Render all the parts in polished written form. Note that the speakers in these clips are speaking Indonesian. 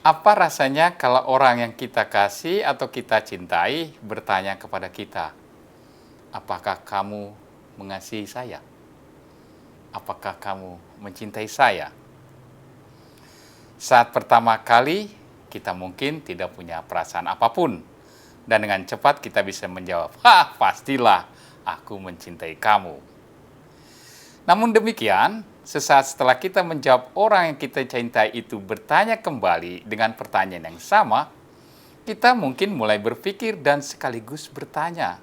Apa rasanya kalau orang yang kita kasih atau kita cintai bertanya kepada kita, "Apakah kamu mengasihi saya? Apakah kamu mencintai saya?" Saat pertama kali, kita mungkin tidak punya perasaan apapun. Dan dengan cepat kita bisa menjawab, pastilah aku mencintai kamu." Namun demikian, sesaat setelah kita menjawab, orang yang kita cintai itu bertanya kembali dengan pertanyaan yang sama, kita mungkin mulai berpikir dan sekaligus bertanya,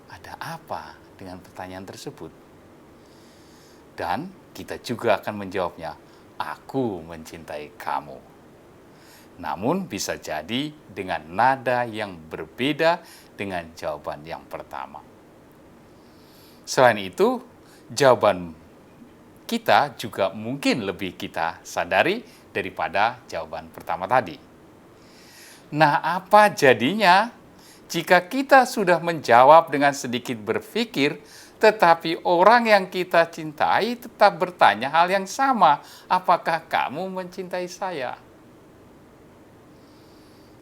ada apa dengan pertanyaan tersebut? Dan kita juga akan menjawabnya, aku mencintai kamu. Namun bisa jadi dengan nada yang berbeda dengan jawaban yang pertama. Selain itu, jawaban kita juga mungkin lebih kita sadari daripada jawaban pertama tadi. Nah, apa jadinya jika kita sudah menjawab dengan sedikit berpikir, tetapi orang yang kita cintai tetap bertanya hal yang sama, apakah kamu mencintai saya?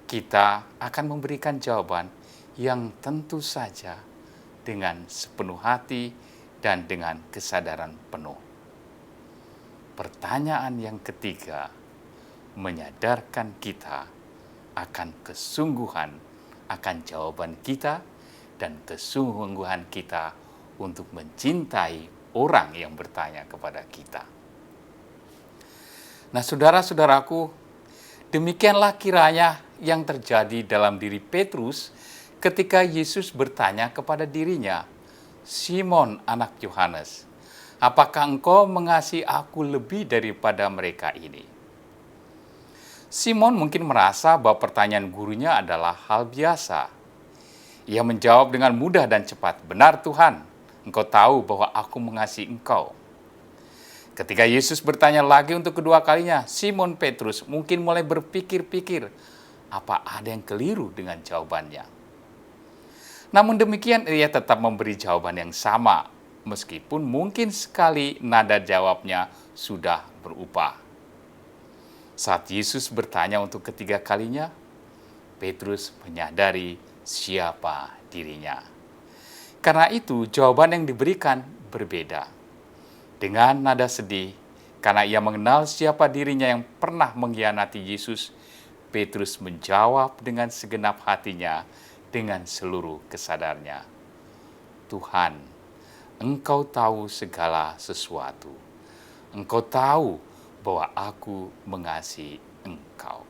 Kita akan memberikan jawaban yang tentu saja dengan sepenuh hati dan dengan kesadaran penuh. Pertanyaan yang ketiga menyadarkan kita akan kesungguhan akan jawaban kita dan kesungguhan kita untuk mencintai orang yang bertanya kepada kita. Nah, saudara-saudaraku, demikianlah kiranya yang terjadi dalam diri Petrus ketika Yesus bertanya kepada dirinya, "Simon, anak Yohanes, apakah engkau mengasihi aku lebih daripada mereka ini?" Simon mungkin merasa bahwa pertanyaan gurunya adalah hal biasa. Ia menjawab dengan mudah dan cepat, "Benar Tuhan, engkau tahu bahwa aku mengasihi engkau." Ketika Yesus bertanya lagi untuk kedua kalinya, Simon Petrus mungkin mulai berpikir-pikir, apa ada yang keliru dengan jawabannya? Namun demikian ia tetap memberi jawaban yang sama, meskipun mungkin sekali nada jawabnya sudah berubah. Saat Yesus bertanya untuk ketiga kalinya, Petrus menyadari siapa dirinya. Karena itu jawaban yang diberikan berbeda. Dengan nada sedih, karena ia mengenal siapa dirinya yang pernah mengkhianati Yesus, Petrus menjawab dengan segenap hatinya, dengan seluruh kesadarnya, "Tuhan, Engkau tahu segala sesuatu. Engkau tahu bahwa aku mengasihi Engkau."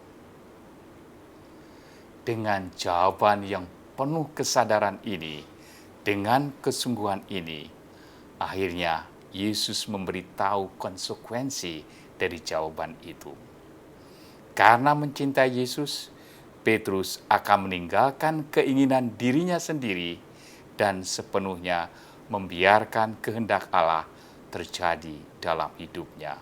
Dengan jawaban yang penuh kesadaran ini, dengan kesungguhan ini, akhirnya Yesus memberitahu konsekuensi dari jawaban itu. Karena mencintai Yesus, Petrus akan meninggalkan keinginan dirinya sendiri dan sepenuhnya membiarkan kehendak Allah terjadi dalam hidupnya.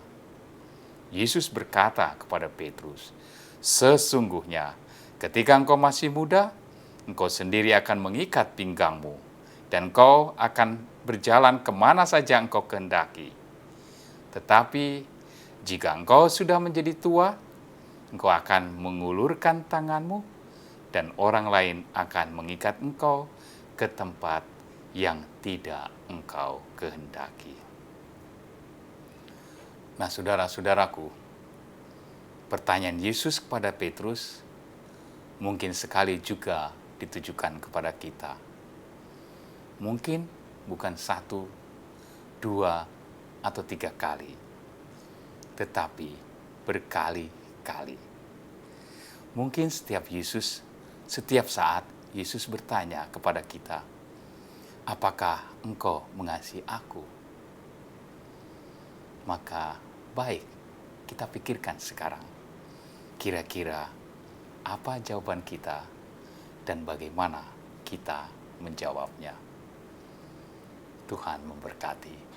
Yesus berkata kepada Petrus, "Sesungguhnya ketika engkau masih muda, engkau sendiri akan mengikat pinggangmu, dan engkau akan berjalan kemana saja engkau kehendaki. Tetapi jika engkau sudah menjadi tua, engkau akan mengulurkan tanganmu, dan orang lain akan mengikat engkau ke tempat yang tidak engkau kehendaki." Nah, saudara-saudaraku, pertanyaan Yesus kepada Petrus mungkin sekali juga ditujukan kepada kita. Mungkin bukan 1, 2, atau 3 kali, tetapi berkali-kali. Mungkin setiap saat Yesus bertanya kepada kita, "Apakah engkau mengasihi aku?" Maka baik kita pikirkan sekarang, kira-kira apa jawaban kita dan bagaimana kita menjawabnya. Tuhan memberkati.